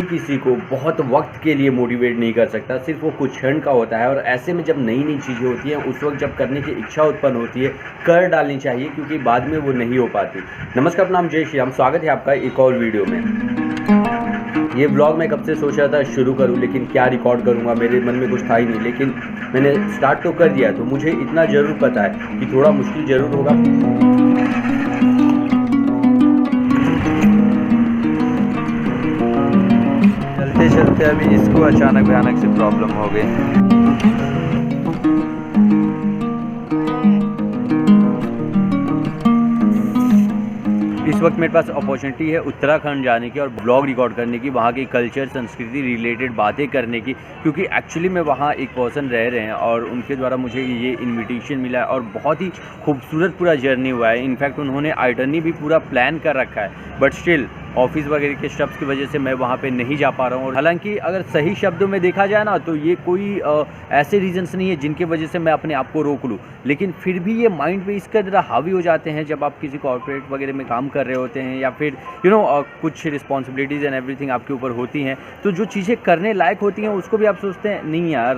कभी किसी को बहुत वक्त के लिए मोटिवेट नहीं कर सकता, सिर्फ वो कुछ क्षण का होता है। और ऐसे में जब नई नई चीज़ें होती हैं, उस वक्त जब करने की इच्छा उत्पन्न होती है, कर डालनी चाहिए, क्योंकि बाद में वो नहीं हो पाती। नमस्कार, नाम जय श्री राम, स्वागत है आपका एक और वीडियो में। ये व्लॉग मैं कब से सोच रहा था शुरू करूं, लेकिन क्या रिकॉर्ड करूंगा, मेरे मन में कुछ था ही नहीं। लेकिन मैंने स्टार्ट तो कर दिया, तो मुझे इतना ज़रूर पता है कि थोड़ा मुश्किल ज़रूर होगा। चलते चलते अभी इसको अचानक भयानक से प्रॉब्लम हो गई। इस वक्त मेरे पास अपॉर्चुनिटी है उत्तराखंड जाने की और ब्लॉग रिकॉर्ड करने की, वहाँ की कल्चर संस्कृति रिलेटेड बातें करने की, क्योंकि एक्चुअली में वहाँ एक पर्सन रह रहे हैं और उनके द्वारा मुझे ये इनविटेशन मिला है और बहुत ही खूबसूरत पूरा जर्नी हुआ है। इनफैक्ट उन्होंने आइटरनी भी पूरा प्लान कर रखा है, बट स्टिल ऑफिस वगैरह के शब्द की वजह से मैं वहाँ पे नहीं जा पा रहा हूँ। और हालांकि अगर सही शब्दों में देखा जाए ना, तो ये कोई ऐसे रीजंस नहीं है जिनके वजह से मैं अपने आप को रोक लूँ, लेकिन फिर भी ये माइंड पे इसका ज़रा हावी हो जाते हैं जब आप किसी कॉर्पोरेट वगैरह में काम कर रहे होते हैं, या फिर कुछ रिस्पॉन्सिबिलिटीज़ एंड एवरीथिंग आपके ऊपर होती हैं। तो जो चीज़ें करने लायक होती हैं उसको भी आप सोचते हैं नहीं यार,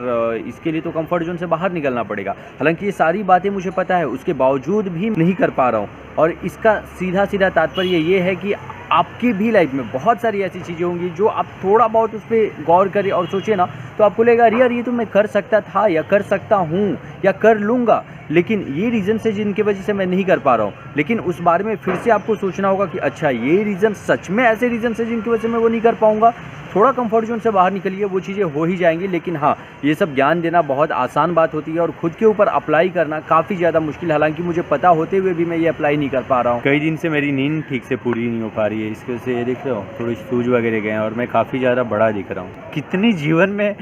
इसके लिए तो कंफर्ट जोन से बाहर निकलना पड़ेगा। हालांकि ये सारी बातें मुझे पता है, उसके बावजूद भी नहीं कर पा रहा हूँ। और इसका सीधा सीधा तात्पर्य ये है कि आपकी भी लाइफ में बहुत सारी ऐसी चीज़ें होंगी जो आप थोड़ा बहुत उस पर गौर करें और सोचें ना, तो आपको लगेगा यार ये तो मैं कर सकता था, या कर सकता हूँ, या कर लूँगा, लेकिन ये रीज़न से जिनकी वजह से मैं नहीं कर पा रहा हूँ। लेकिन उस बारे में फिर से आपको सोचना होगा कि अच्छा ये रीज़न सच में ऐसे रीज़न से जिनकी वजह से मैं वो नहीं कर पाऊँगा। थोड़ा कंफर्ट जोन से बाहर निकलिए, वो चीज़ें हो ही जाएंगी। लेकिन हाँ, ये सब ज्ञान देना बहुत आसान बात होती है और खुद के ऊपर अप्लाई करना काफ़ी ज़्यादा मुश्किल। हालांकि मुझे पता होते हुए भी मैं ये अप्लाई नहीं कर पा रहा हूँ। कई दिन से मेरी नींद ठीक से पूरी नहीं हो पा रही है, इसकी वजह से ये देख रहे हो थोड़ी सूज वगैरह गए हैं और मैं काफ़ी ज़्यादा बड़ा दिख रहा हूँ। कितनी जीवन में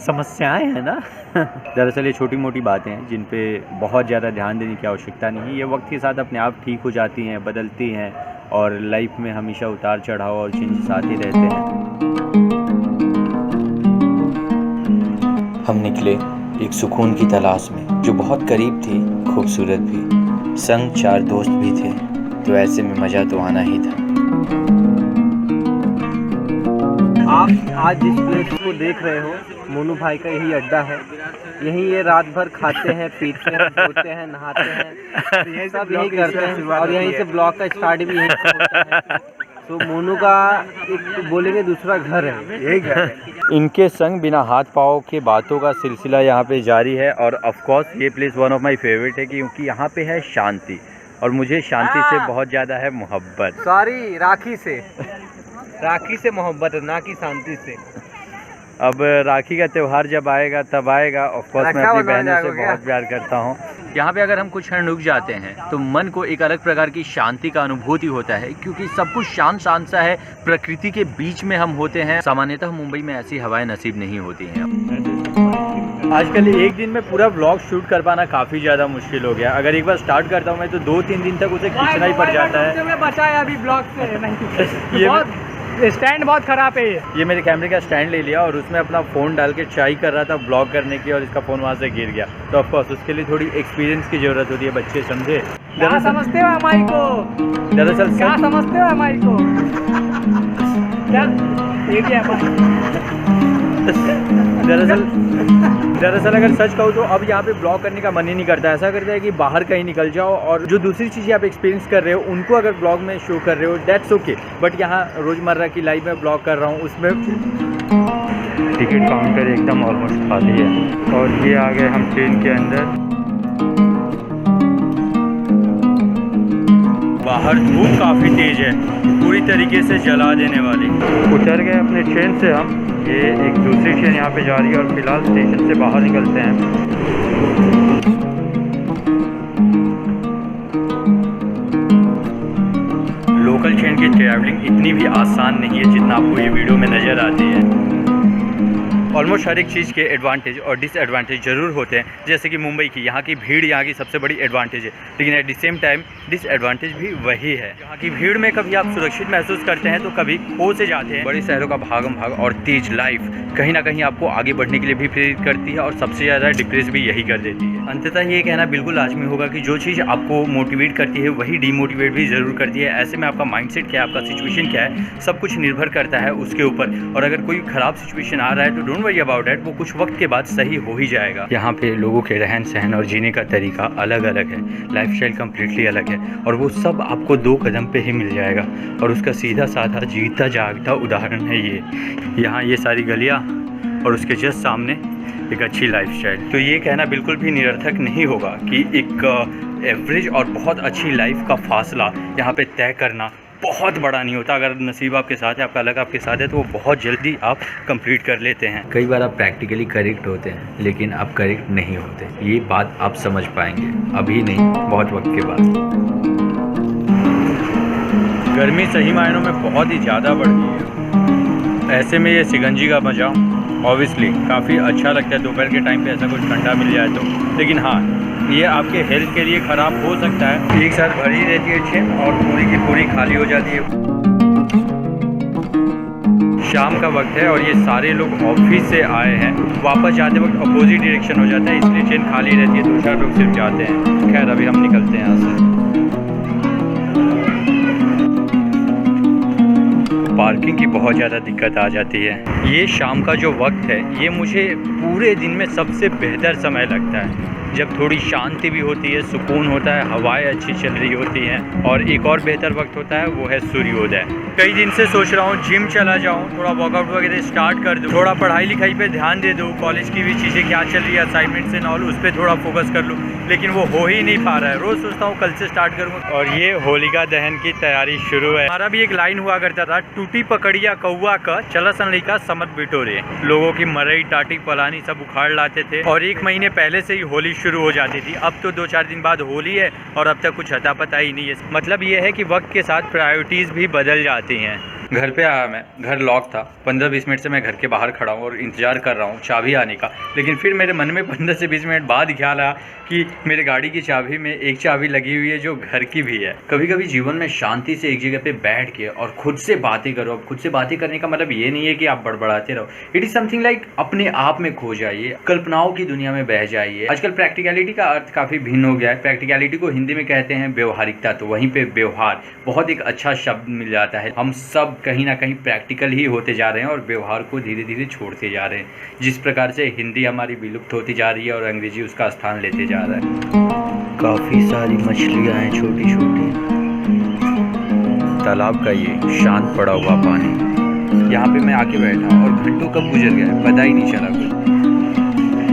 समस्याएँ हैं ना। दरअसल ये छोटी मोटी बातें हैं जिन पे बहुत ज़्यादा ध्यान देने की आवश्यकता नहीं है। ये वक्त के साथ अपने आप ठीक हो जाती हैं, बदलती हैं, और लाइफ में हमेशा उतार चढ़ाव और चेंजेस आते रहते हैं। हम निकले एक सुकून की तलाश में जो बहुत करीब थी, खूबसूरत भी, संग 4 दोस्त भी थे, तो ऐसे में मज़ा तो आना ही था। आप आज जिस प्लेस को देख रहे हो, मोनू भाई का यही अड्डा है। यहीं ये रात भर खाते हैं, पीते हैं, सोते हैं, नहाते हैं, सब यही करते हैं। और यहीं से ब्लॉग का स्टार्ट भी यहीं से होता है। तो मोनू का एक बोलेंगे दूसरा घर है, यही घर है। इनके संग बिना हाथ पाँव के बातों का सिलसिला यहाँ पे जारी है। और ऑफ कोर्स ये place one of my favourite है, क्योंकि यहाँ पे है शांति, और मुझे शांति से बहुत ज़्यादा है मोहब्बत। सॉरी, राखी से मोहब्बत है, ना कि शांति से। अब राखी का त्यौहार जब आएगा तब आएगा। ऑफ कोर्स मैं अपनी बहनों से बहुत प्यार करता हूँ। यहाँ पे अगर हम कुछ क्षण रुक जाते हैं तो मन को एक अलग प्रकार की शांति का अनुभूति होता है, क्योंकि सब कुछ शांत शांत सा है, प्रकृति के बीच में हम होते हैं। सामान्यतः मुंबई में ऐसी हवाएं नसीब नहीं होती हैं। आजकल एक दिन में पूरा व्लॉग शूट कर पाना काफ़ी ज़्यादा मुश्किल हो गया। अगर एक बार स्टार्ट करता हूँ मैं तो 2-3 दिन तक उसे खींचना ही पड़ जाता है। बचा है अभी ब्लॉग से नहीं। स्टैंड बहुत ख़राब है। ये मेरे कैमरे का स्टैंड ले लिया और उसमें अपना फ़ोन डाल के ट्राई कर रहा था ब्लॉग करने की, और इसका फ़ोन वहाँ से गिर गया। तो ऑफकोर्स उसके लिए थोड़ी एक्सपीरियंस की ज़रूरत होती है, बच्चे समझे। क्या समझते हो हमारी को? दरअसल क्या समझते हो हमारी को? क्या ये भी दरअसल अगर सच कहूँ तो अब यहाँ पे ब्लॉग करने का मन ही नहीं करता। ऐसा करता है कि बाहर कहीं निकल जाओ और जो दूसरी चीज़ें आप एक्सपीरियंस कर रहे हो उनको अगर ब्लॉग में शो कर रहे हो, दैट्स ओके। बट यहाँ रोज़मर्रा की लाइफ में ब्लॉग कर रहा हूँ, उसमें टिकट काउंटर एकदम ऑलमोस्ट खाली है। और ये आ गए हम ट्रेन के अंदर। बाहर धूप काफ़ी तेज़ है, पूरी तरीके से जला देने वाली। उतर गए अपने ट्रेन से हम। ये एक दूसरी ट्रेन यहाँ पे जा रही है और फिलहाल स्टेशन से बाहर निकलते हैं। लोकल ट्रेन की ट्रैवलिंग इतनी भी आसान नहीं है जितना आपको ये वीडियो में नज़र आती है। ऑलमोस्ट हर एक चीज़ के एडवांटेज और डिसएडवांटेज ज़रूर होते हैं। जैसे कि मुंबई की यहाँ की भीड़ यहाँ की सबसे बड़ी एडवांटेज है, लेकिन at the same time disadvantage भी वही है। यहाँ की भीड़ में कभी आप सुरक्षित महसूस करते हैं तो कभी खो से जाते हैं। बड़े शहरों का भागम भाग और तेज लाइफ कहीं ना कहीं आपको आगे बढ़ने के लिए भी प्रेरित करती है और सबसे ज़्यादा डिप्रेस भी यही कर देती है। अंततः ये कहना बिल्कुल लाजमी होगा कि जो चीज़ आपको मोटिवेट करती है वही डीमोटिवेट भी ज़रूर करती है। ऐसे में आपका माइंडसेट क्या है, आपका सिचुएशन क्या है, सब कुछ निर्भर करता है उसके ऊपर। और अगर कोई ख़राब सिचुएशन आ रहा है तो डोंट वरी अबाउट इट, वो कुछ वक्त के बाद सही हो ही जाएगा। यहाँ पे लोगों के रहन सहन और जीने का तरीका अलग अलग है, लाइफस्टाइल कम्प्लीटली अलग है, और वो सब आपको 2 कदम पे ही मिल जाएगा। और उसका सीधा साधा जीता जागता उदाहरण है ये। यहाँ ये सारी गलियाँ और उसके जस्ट सामने एक अच्छी लाइफस्टाइल। तो ये कहना बिल्कुल भी निरर्थक नहीं होगा कि एक एवरेज और बहुत अच्छी लाइफ का फासला यहाँ पे तय करना बहुत बड़ा नहीं होता। अगर नसीब आपके साथ है, आपका लक आपके साथ है, तो वो बहुत जल्दी आप कंप्लीट कर लेते हैं। कई बार आप प्रैक्टिकली करेक्ट होते हैं लेकिन आप करेक्ट नहीं होते। ये बात आप समझ पाएंगे, अभी नहीं, बहुत वक्त के बाद। गर्मी सही मायनों में बहुत ही ज़्यादा बढ़ गई है। ऐसे में ये सिगंजी का मज़ा ऑब्वियसली काफ़ी अच्छा लगता है दोपहर के टाइम पे ऐसा कुछ ठंडा मिल जाए तो। लेकिन हाँ, ये आपके हेल्थ के लिए ख़राब हो सकता है। एक साथ भरी रहती है छः और पूरी की पूरी खाली हो जाती है। शाम का वक्त है और ये सारे लोग ऑफिस से आए हैं। वापस जाते वक्त अपोजिट डायरेक्शन हो जाता है, इसलिए ट्रेन खाली रहती है, 2-4 लोग सिर्फ जाते हैं। खैर अभी हम निकलते हैं यहाँ से। पार्किंग की बहुत ज़्यादा दिक्कत आ जाती है। ये शाम का जो वक्त है ये मुझे पूरे दिन में सबसे बेहतर समय लगता है, जब थोड़ी शांति भी होती है, सुकून होता है, हवाएं अच्छी चल रही होती हैं। और एक और बेहतर वक्त होता है वो है सूर्योदय। कई दिन से सोच रहा हूँ जिम चला जाऊँ, थोड़ा वर्कआउट वगैरह स्टार्ट कर दूँ, थोड़ा पढ़ाई लिखाई पे ध्यान दे दूँ, कॉलेज की भी चीज़ें क्या चल रही है, असाइनमेंट्स एंड ऑल, उस पर थोड़ा फोकस कर लूँ, लेकिन वो हो ही नहीं पा रहा है। रोज़ सोचता हूँ कल से स्टार्ट करूँगा। और ये होलिका दहन की तैयारी शुरू है। हमारा भी एक लाइन हुआ करता था, टूटी पकड़िया कौआ का चला सन का समत बिटोरे। लोगों की मरई टाटी पलानी सब उखाड़ लाते थे और 1 महीने पहले से ही होली शुरू हो जाती थी। अब तो 2-4 दिन बाद होली है और अब तक कुछ अता पता ही नहीं है। मतलब ये है कि वक्त के साथ प्रायोरिटीज़ भी बदल जाती हैं। घर पे आया मैं, घर लॉक था। 15-20 मिनट से मैं घर के बाहर खड़ा हूँ और इंतज़ार कर रहा हूँ चाबी आने का। लेकिन फिर मेरे मन में 15 से 20 मिनट बाद ख्याल आया कि मेरे गाड़ी की चाबी में एक चाबी लगी हुई है जो घर की भी है। कभी कभी जीवन में शांति से एक जगह पे बैठ के और खुद से बातें करो। खुद से बातें करने का मतलब ये नहीं है कि आप बड़बड़ाते रहो। इट इज़ समथिंग लाइक अपने आप में खो जाइए, कल्पनाओं की दुनिया में बह जाइए। आजकल प्रैक्टिकलिटी का अर्थ काफ़ी भिन्न हो गया है। प्रैक्टिकलिटी को हिंदी में कहते हैं व्यवहारिकता, तो वहीं पे व्यवहार बहुत एक अच्छा शब्द मिल जाता है। हम सब कहीं ना कहीं प्रैक्टिकल ही होते जा रहे हैं और व्यवहार को धीरे धीरे छोड़ते जा रहे हैं। जिस प्रकार से हिंदी हमारी विलुप्त होती जा रही है और अंग्रेजी उसका स्थान लेते जा रहा है। काफ़ी सारी मछलियाँ हैं छोटी छोटी। तालाब का ये शांत पड़ा हुआ पानी, यहाँ पे मैं आके बैठा और घंटों कब गुजर गया पता ही नहीं चला कुछ।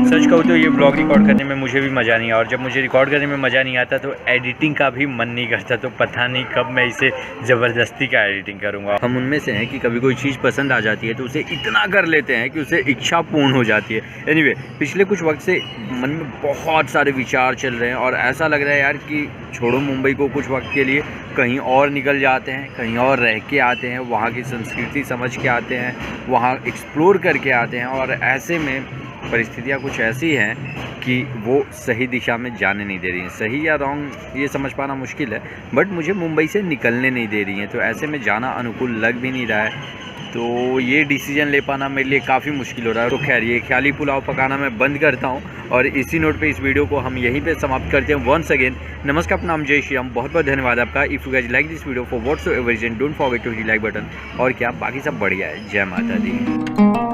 सच कहूँ तो ये ब्लॉग रिकॉर्ड करने में मुझे भी मज़ा नहीं आया, और जब मुझे रिकॉर्ड करने में मज़ा नहीं आता तो एडिटिंग का भी मन नहीं करता। तो पता नहीं कब मैं इसे ज़बरदस्ती का एडिटिंग करूँगा। हम उनमें से हैं कि कभी कोई चीज़ पसंद आ जाती है तो उसे इतना कर लेते हैं कि उसे इच्छा पूर्ण हो जाती है। एनीवे, पिछले कुछ वक्त से मन में बहुत सारे विचार चल रहे हैं और ऐसा लग रहा है यार कि छोड़ो मुंबई को कुछ वक्त के लिए, कहीं और निकल जाते हैं, कहीं और रह के आते हैं, वहाँ की संस्कृति समझ के आते हैं, वहाँ एक्सप्लोर करके आते हैं। और ऐसे में परिस्थितियाँ कुछ ऐसी हैं कि वो सही दिशा में जाने नहीं दे रही हैं। सही या रॉन्ग ये समझ पाना मुश्किल है, बट मुझे मुंबई से निकलने नहीं दे रही हैं। तो ऐसे में जाना अनुकूल लग भी नहीं रहा है, तो ये डिसीजन ले पाना मेरे लिए काफ़ी मुश्किल हो रहा है। तो खैर, ये ख्याली पुलाव पकाना मैं बंद करता हूँ और इसी नोट पे इस वीडियो को हम यहीं पे समाप्त करते हैं। वंस अगेन नमस्कार, प्रणाम, जय श्री राम। बहुत बहुत धन्यवाद आपका। If you guys like this video for whatsoever reason, don't forget to hit like button. और क्या बाकी सब बढ़िया है। जय माता दी।